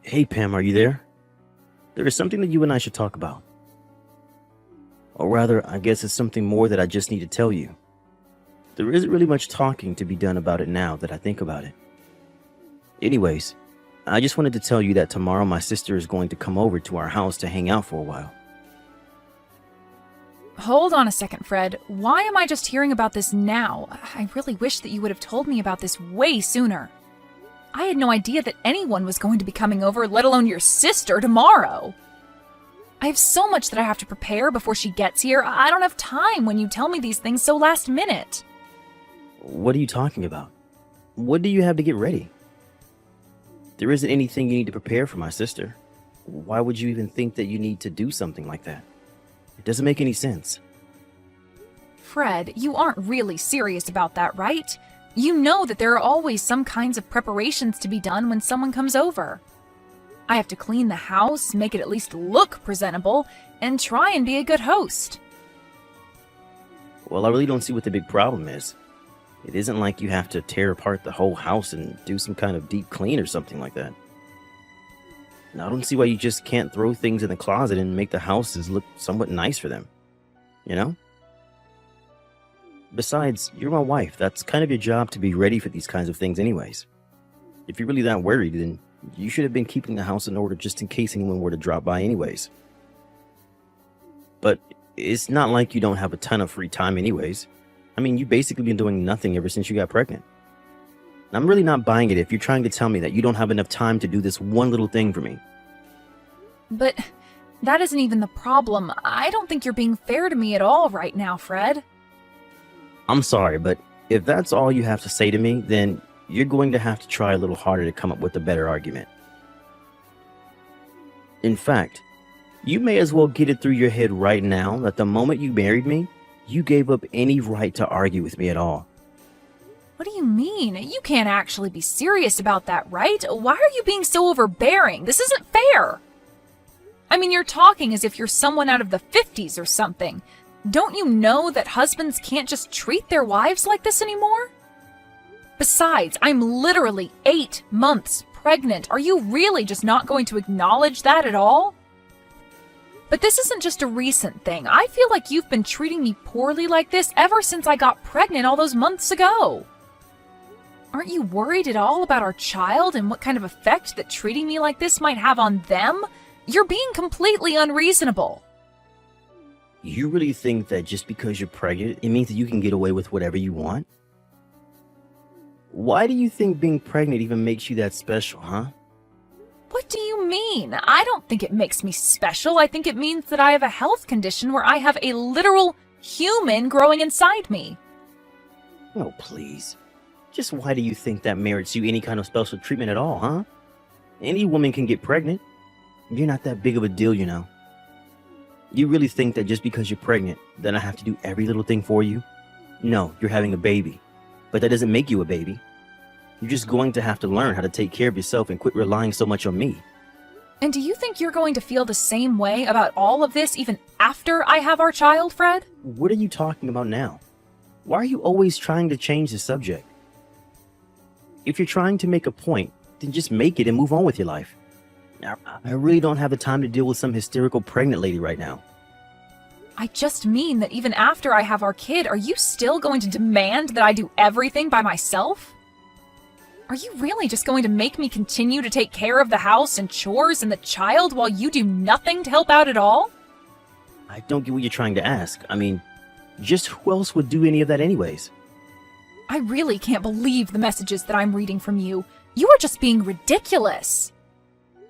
Hey Pam, are you there? There is something that you and I should talk about. Or rather, I guess it's something more that I just need to tell you. There isn't really much talking to be done about it now that I think about it. Anyways, I just wanted to tell you that tomorrow my sister is going to come over to our house to hang out for a while. Hold on a second, Fred. Why am I just hearing about this now? I really wish that you would have told me about this way sooner. I had no idea that anyone was going to be coming over, let alone your sister, tomorrow. I have so much that I have to prepare before she gets here. I don't have time when you tell me these things so last minute. What are you talking about? What do you have to get ready? There isn't anything you need to prepare for my sister. Why would you even think that you need to do something like that? It doesn't make any sense. Fred, you aren't really serious about that, right? You know that there are always some kinds of preparations to be done when someone comes over. I have to clean the house, make it at least look presentable, and try and be a good host. Well, I really don't see what the big problem is. It isn't like you have to tear apart the whole house and do some kind of deep clean or something like that. And I don't see why you just can't throw things in the closet and make the houses look somewhat nice for them. You know? Besides, you're my wife. That's kind of your job to be ready for these kinds of things anyways. If you're really that worried, then you should have been keeping the house in order just in case anyone were to drop by anyways. But it's not like you don't have a ton of free time anyways. I mean, you've basically been doing nothing ever since you got pregnant. And I'm really not buying it if you're trying to tell me that you don't have enough time to do this one little thing for me. But that isn't even the problem. I don't think you're being fair to me at all right now, Fred. I'm sorry, but if that's all you have to say to me, then you're going to have to try a little harder to come up with a better argument. In fact, you may as well get it through your head right now that the moment you married me, you gave up any right to argue with me at all. What do you mean? You can't actually be serious about that, right? Why are you being so overbearing? This isn't fair. I mean, you're talking as if you're someone out of the 50s or something. Don't you know that husbands can't just treat their wives like this anymore? Besides, I'm literally 8 months pregnant. Are you really just not going to acknowledge that at all? But this isn't just a recent thing. I feel like you've been treating me poorly like this ever since I got pregnant all those months ago. Aren't you worried at all about our child and what kind of effect that treating me like this might have on them? You're being completely unreasonable. You really think that just because you're pregnant, it means that you can get away with whatever you want? Why do you think being pregnant even makes you that special, huh? What do you mean? I don't think it makes me special. I think it means that I have a health condition where I have a literal human growing inside me. Oh, please. Just why do you think that merits you any kind of special treatment at all, huh? Any woman can get pregnant. You're not that big of a deal, you know. You really think that just because you're pregnant, then I have to do every little thing for you? No, you're having a baby. But that doesn't make you a baby. You're just going to have to learn how to take care of yourself and quit relying so much on me. And do you think you're going to feel the same way about all of this even after I have our child, Fred? What are you talking about now? Why are you always trying to change the subject? If you're trying to make a point, then just make it and move on with your life. I really don't have the time to deal with some hysterical pregnant lady right now. I just mean that even after I have our kid, are you still going to demand that I do everything by myself? Are you really just going to make me continue to take care of the house and chores and the child while you do nothing to help out at all? I don't get what you're trying to ask. I mean, just who else would do any of that anyways? I really can't believe the messages that I'm reading from you. You are just being ridiculous.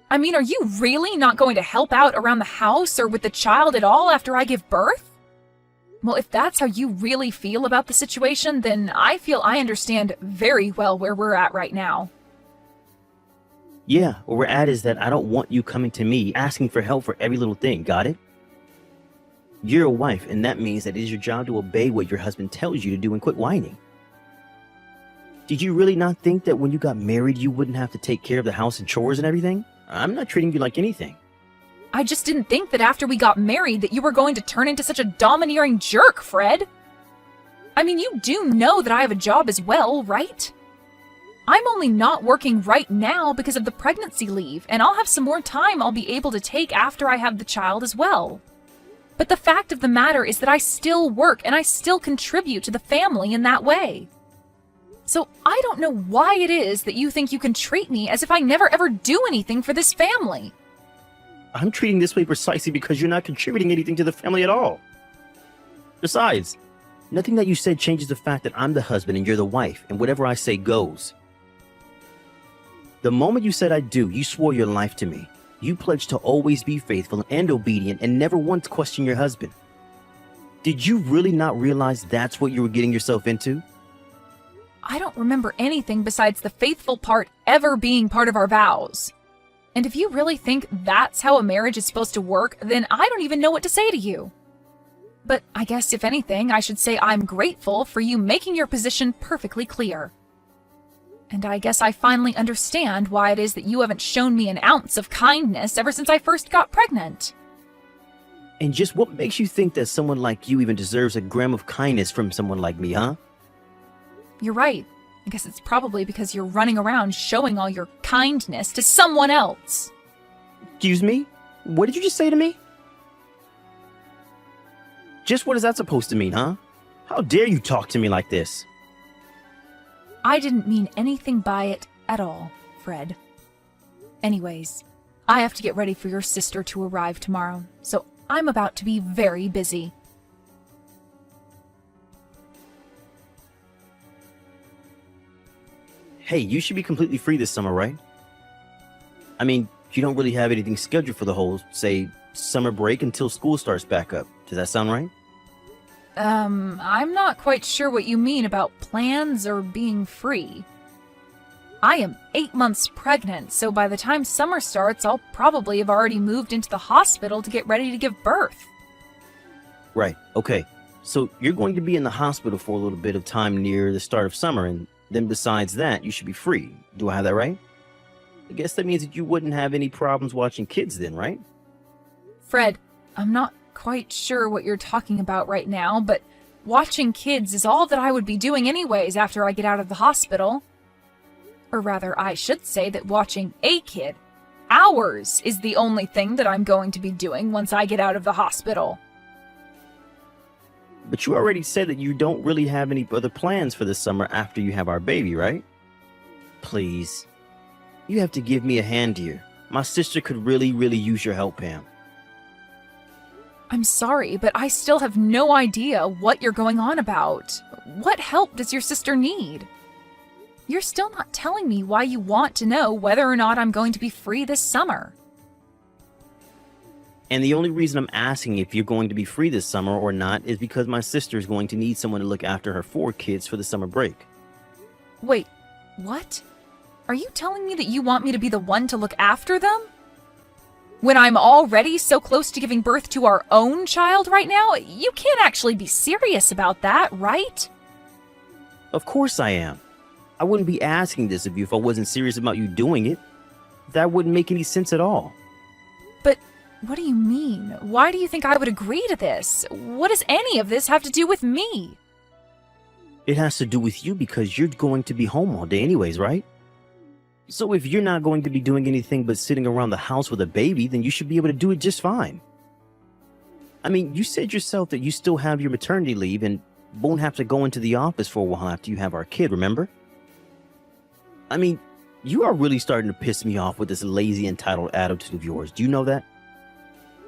I mean, are you really not going to help out around the house or with the child at all after I give birth? Well, if that's how you really feel about the situation, then I feel I understand very well where we're at right now. Yeah, where we're at is that I don't want you coming to me asking for help for every little thing, got it? You're a wife, and that means that it is your job to obey what your husband tells you to do and quit whining. Did you really not think that when you got married you wouldn't have to take care of the house and chores and everything? I'm not treating you like anything. I just didn't think that after we got married that you were going to turn into such a domineering jerk, Fred. I mean, you do know that I have a job as well, right? I'm only not working right now because of the pregnancy leave, and I'll have some more time I'll be able to take after I have the child as well. But the fact of the matter is that I still work and I still contribute to the family in that way. So I don't know why it is that you think you can treat me as if I never ever do anything for this family. I'm treating this way precisely because you're not contributing anything to the family at all. Besides, nothing that you said changes the fact that I'm the husband and you're the wife, and whatever I say goes. The moment you said I do, you swore your life to me. You pledged to always be faithful and obedient and never once question your husband. Did you really not realize that's what you were getting yourself into? I don't remember anything besides the faithful part ever being part of our vows. And if you really think that's how a marriage is supposed to work, then I don't even know what to say to you. But I guess if anything, I should say I'm grateful for you making your position perfectly clear. And I guess I finally understand why it is that you haven't shown me an ounce of kindness ever since I first got pregnant. And just what makes you think that someone like you even deserves a gram of kindness from someone like me, huh? You're right. I guess it's probably because you're running around showing all your kindness to someone else. Excuse me? What did you just say to me? Just what is that supposed to mean, huh? How dare you talk to me like this? I didn't mean anything by it at all, Fred. Anyways, I have to get ready for your sister to arrive tomorrow, so I'm about to be very busy. Hey, you should be completely free this summer, right? I mean, you don't really have anything scheduled for the whole, say, summer break until school starts back up. Does that sound right? I'm not quite sure what you mean about plans or being free. I am 8 months pregnant, so by the time summer starts, I'll probably have already moved into the hospital to get ready to give birth. Right, okay. So you're going to be in the hospital for a little bit of time near the start of summer, and then besides that, you should be free. Do I have that right? I guess that means that you wouldn't have any problems watching kids then, right? Fred, I'm not quite sure what you're talking about right now, but watching kids is all that I would be doing anyways after I get out of the hospital. Or rather, I should say that watching a kid, ours, is the only thing that I'm going to be doing once I get out of the hospital. But you already said that you don't really have any other plans for this summer after you have our baby, right? Please. You have to give me a hand here. My sister could really use your help, Pam. I'm sorry, but I still have no idea what you're going on about. What help does your sister need? You're still not telling me why you want to know whether or not I'm going to be free this summer. And the only reason I'm asking if you're going to be free this summer or not is because my sister is going to need someone to look after her 4 kids for the summer break. Wait, what? Are you telling me that you want me to be the one to look after them? When I'm already so close to giving birth to our own child right now? You can't actually be serious about that, right? Of course I am. I wouldn't be asking this of you if I wasn't serious about you doing it. That wouldn't make any sense at all. But what do you mean? Why do you think I would agree to this? What does any of this have to do with me? It has to do with you because you're going to be home all day anyways, right? So if you're not going to be doing anything but sitting around the house with a baby, then you should be able to do it just fine. I mean, you said yourself that you still have your maternity leave and won't have to go into the office for a while after you have our kid, remember? I mean, you are really starting to piss me off with this lazy, entitled attitude of yours. Do you know that?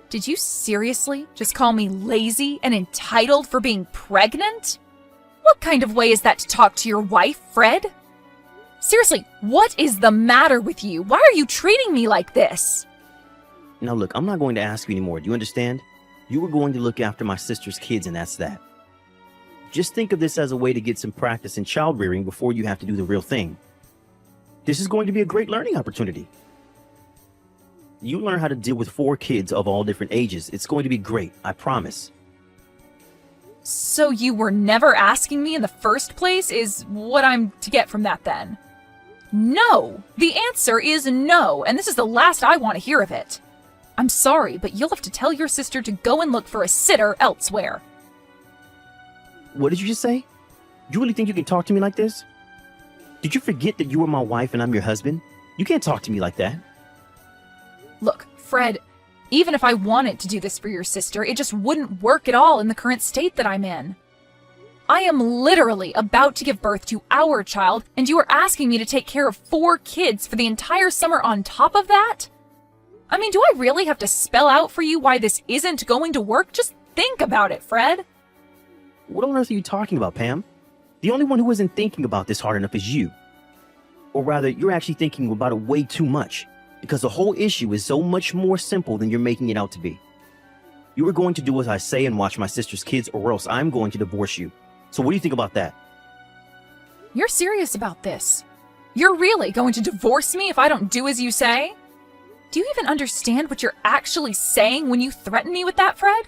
Did you seriously just call me lazy and entitled for being pregnant? What kind of way is that to talk to your wife, Fred? Seriously, what is the matter with you? Why are you treating me like this? Now look, I'm not going to ask you anymore. Do you understand? You were going to look after my sister's kids and that's that. Just think of this as a way to get some practice in child rearing before you have to do the real thing. This is going to be a great learning opportunity. You learn how to deal with 4 kids of all different ages. It's going to be great, I promise. So you were never asking me in the first place is what I'm to get from that then? No! The answer is no, and this is the last I want to hear of it. I'm sorry, but you'll have to tell your sister to go and look for a sitter elsewhere. What did you just say? You really think you can talk to me like this? Did you forget that you were my wife and I'm your husband? You can't talk to me like that. Look, Fred, even if I wanted to do this for your sister, it just wouldn't work at all in the current state that I'm in. I am literally about to give birth to our child, and you are asking me to take care of 4 kids for the entire summer on top of that? I mean, do I really have to spell out for you why this isn't going to work? Just think about it, Fred. What on earth are you talking about, Pam? The only one who isn't thinking about this hard enough is you. Or rather, you're actually thinking about it way too much, because the whole issue is so much more simple than you're making it out to be. You are going to do as I say and watch my sister's kids, or else I'm going to divorce you. So what do you think about that? You're serious about this? You're really going to divorce me if I don't do as you say? Do you even understand what you're actually saying when you threaten me with that, Fred?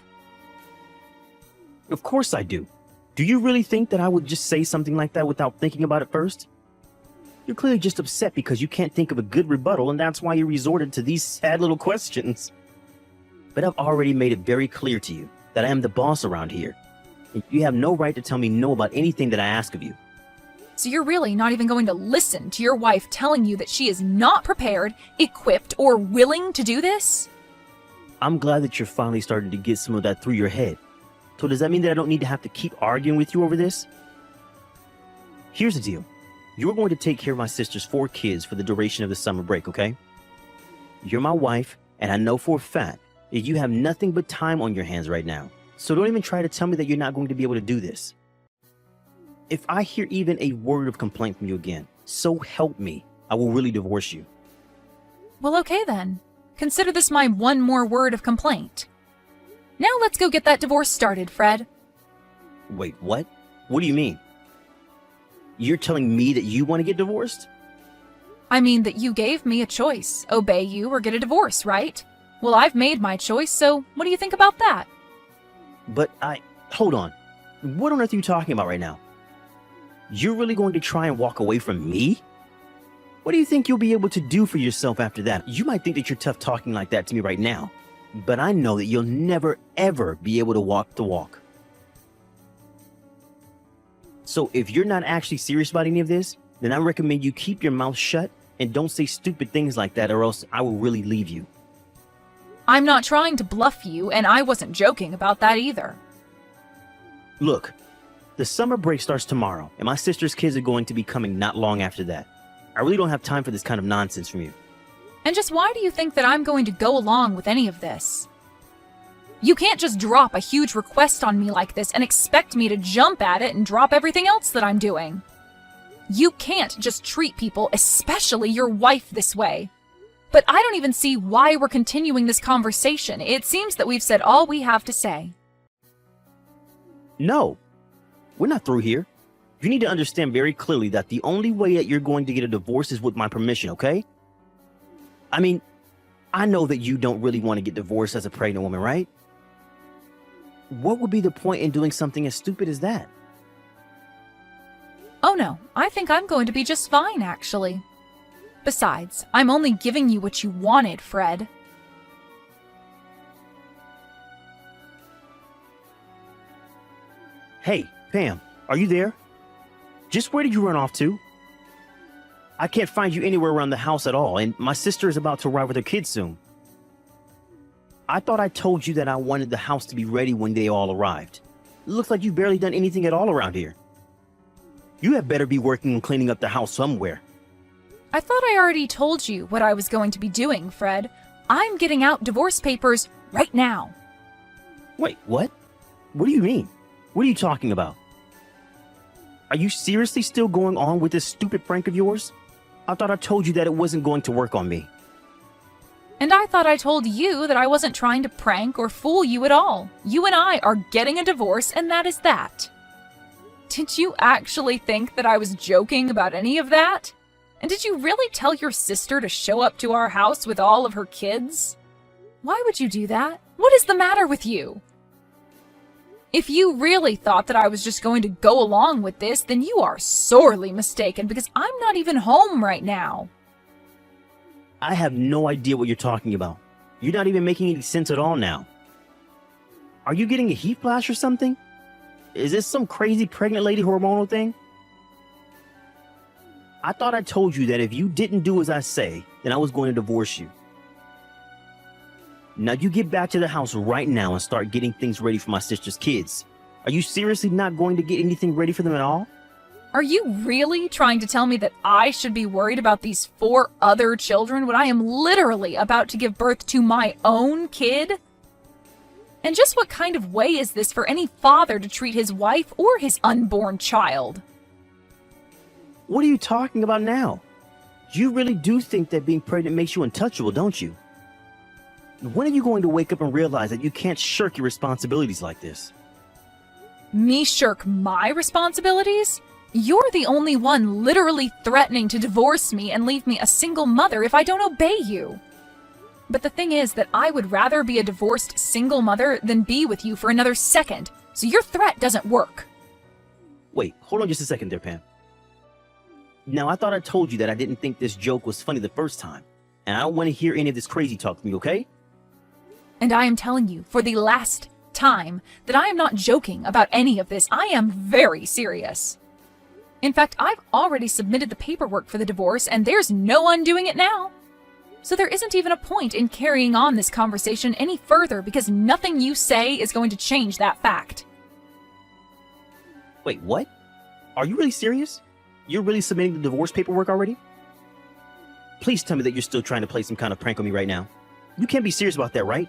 Of course I do. Do you really think that I would just say something like that without thinking about it first? You're clearly just upset because you can't think of a good rebuttal, and that's why you resorted to these sad little questions. But I've already made it very clear to you that I am the boss around here. You have no right to tell me no about anything that I ask of you. So you're really not even going to listen to your wife telling you that she is not prepared, equipped, or willing to do this? I'm glad that you're finally starting to get some of that through your head. So does that mean that I don't need to have to keep arguing with you over this? Here's the deal. You're going to take care of my sister's 4 kids for the duration of the summer break, okay? You're my wife, and I know for a fact that you have nothing but time on your hands right now. So don't even try to tell me that you're not going to be able to do this. If I hear even a word of complaint from you again, so help me, I will really divorce you. Well, okay then. Consider this my one more word of complaint. Now let's go get that divorce started, Fred. Wait, what? What do you mean? You're telling me that you want to get divorced? I mean that you gave me a choice, obey you or get a divorce, right? Well, I've made my choice, so what do you think about that? But hold on. What on earth are you talking about right now? You're really going to try and walk away from me? What do you think you'll be able to do for yourself after that? You might think that you're tough talking like that to me right now, but I know that you'll never, ever be able to walk the walk. So if you're not actually serious about any of this, then I recommend you keep your mouth shut and don't say stupid things like that, or else I will really leave you. I'm not trying to bluff you, and I wasn't joking about that either. Look, the summer break starts tomorrow, and my sister's kids are going to be coming not long after that. I really don't have time for this kind of nonsense from you. And just why do you think that I'm going to go along with any of this? You can't just drop a huge request on me like this and expect me to jump at it and drop everything else that I'm doing. You can't just treat people, especially your wife, this way. But I don't even see why we're continuing this conversation. It seems that we've said all we have to say. No, we're not through here. You need to understand very clearly that the only way that you're going to get a divorce is with my permission, okay? I mean, I know that you don't really want to get divorced as a pregnant woman, right? What would be the point in doing something as stupid as that? Oh no, I think I'm going to be just fine, actually. Besides, I'm only giving you what you wanted, Fred. Hey, Pam, are you there? Just where did you run off to? I can't find you anywhere around the house at all, and my sister is about to arrive with her kids soon. I thought I told you that I wanted the house to be ready when they all arrived. It looks like you've barely done anything at all around here. You had better be working on cleaning up the house somewhere. I thought I already told you what I was going to be doing, Fred. I'm getting out divorce papers right now. Wait, what? What do you mean? What are you talking about? Are you seriously still going on with this stupid prank of yours? I thought I told you that it wasn't going to work on me. And I thought I told you that I wasn't trying to prank or fool you at all. You and I are getting a divorce, and that is that. Did you actually think that I was joking about any of that? And did you really tell your sister to show up to our house with all of her kids? Why would you do that? What is the matter with you? If you really thought that I was just going to go along with this, then you are sorely mistaken, because I'm not even home right now. I have no idea what you're talking about. You're not even making any sense at all now. Are you getting a heat flash or something? Is this some crazy pregnant lady hormonal thing? I thought I told you that if you didn't do as I say, then I was going to divorce you. Now you get back to the house right now and start getting things ready for my sister's kids. Are you seriously not going to get anything ready for them at all? Are you really trying to tell me that I should be worried about these 4 other children when I am literally about to give birth to my own kid? And just what kind of way is this for any father to treat his wife or his unborn child? What are you talking about now? You really do think that being pregnant makes you untouchable, don't you? When are you going to wake up and realize that you can't shirk your responsibilities like this? Me shirk my responsibilities? You're the only one literally threatening to divorce me and leave me a single mother if I don't obey you. But the thing is that I would rather be a divorced single mother than be with you for another second, so your threat doesn't work. Wait, hold on just a second there, Pam. Now, I thought I told you that I didn't think this joke was funny the first time, and I don't want to hear any of this crazy talk from you, okay? And I am telling you for the last time that I am not joking about any of this. I am very serious. In fact, I've already submitted the paperwork for the divorce, and there's no undoing it now. So there isn't even a point in carrying on this conversation any further because nothing you say is going to change that fact. Wait, what? Are you really serious? You're really submitting the divorce paperwork already? Please tell me that you're still trying to play some kind of prank on me right now. You can't be serious about that, right?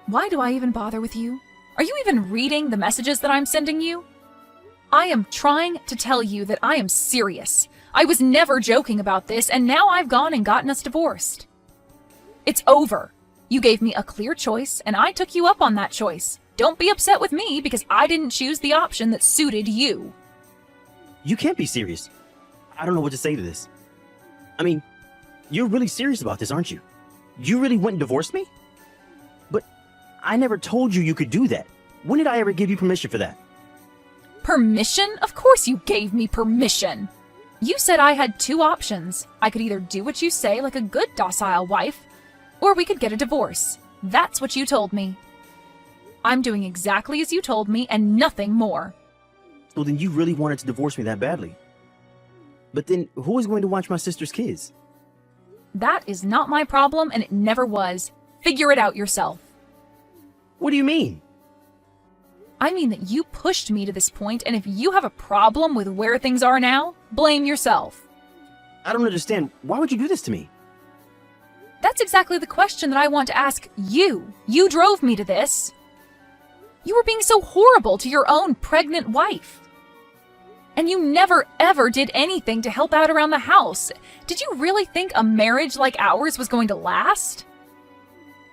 Why do I even bother with you? Are you even reading the messages that I'm sending you? I am trying to tell you that I am serious. I was never joking about this, and now I've gone and gotten us divorced. It's over. You gave me a clear choice, and I took you up on that choice. Don't be upset with me because I didn't choose the option that suited you. You can't be serious. I don't know what to say to this. I mean, you're really serious about this, aren't you? You really went and divorced me? But I never told you you could do that. When did I ever give you permission for that? Permission? Of course you gave me permission. You said I had 2 options. I could either do what you say like a good docile wife, or we could get a divorce. That's what you told me. I'm doing exactly as you told me and nothing more. Well, then you really wanted to divorce me that badly. But then who is going to watch my sister's kids? That is not my problem, and it never was. Figure it out yourself. What do you mean? I mean that you pushed me to this point, and if you have a problem with where things are now, blame yourself. I don't understand. Why would you do this to me? That's exactly the question that I want to ask you. You drove me to this. You were being so horrible to your own pregnant wife. And you never ever did anything to help out around the house. Did you really think a marriage like ours was going to last?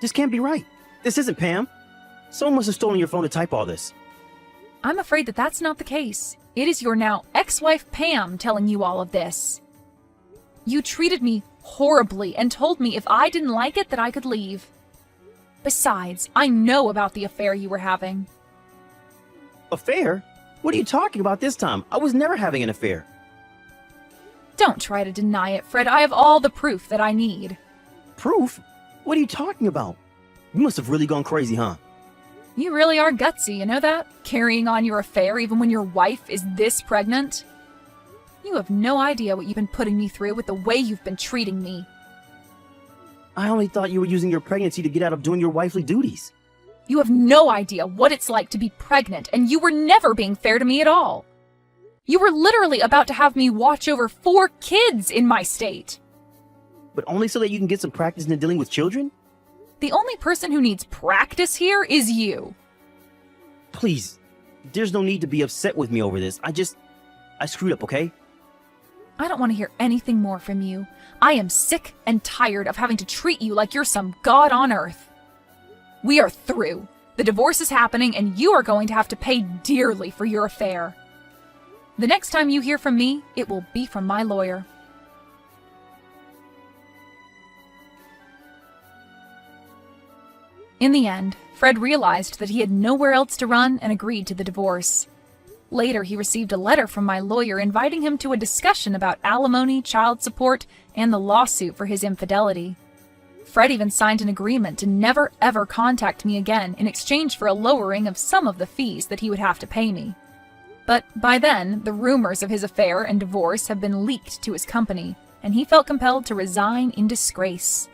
This can't be right. This isn't Pam. Someone must have stolen your phone to type all this. I'm afraid that that's not the case. It is your now ex-wife Pam telling you all of this. You treated me horribly and told me if I didn't like it that I could leave. Besides, I know about the affair you were having. Affair? What are you talking about this time? I was never having an affair. Don't try to deny it, Fred. I have all the proof that I need. Proof? What are you talking about? You must have really gone crazy, huh? You really are gutsy, you know that? Carrying on your affair even when your wife is this pregnant? You have no idea what you've been putting me through with the way you've been treating me. I only thought you were using your pregnancy to get out of doing your wifely duties. You have no idea what it's like to be pregnant, and you were never being fair to me at all. You were literally about to have me watch over 4 kids in my state. But only so that you can get some practice in dealing with children? The only person who needs practice here is you. Please, there's no need to be upset with me over this. I screwed up, okay? I don't want to hear anything more from you. I am sick and tired of having to treat you like you're some god on earth. We are through. The divorce is happening, and you are going to have to pay dearly for your affair. The next time you hear from me, it will be from my lawyer. In the end, Fred realized that he had nowhere else to run and agreed to the divorce. Later, he received a letter from my lawyer inviting him to a discussion about alimony, child support, and the lawsuit for his infidelity. Fred even signed an agreement to never ever contact me again in exchange for a lowering of some of the fees that he would have to pay me. But by then, the rumors of his affair and divorce have been leaked to his company, and he felt compelled to resign in disgrace.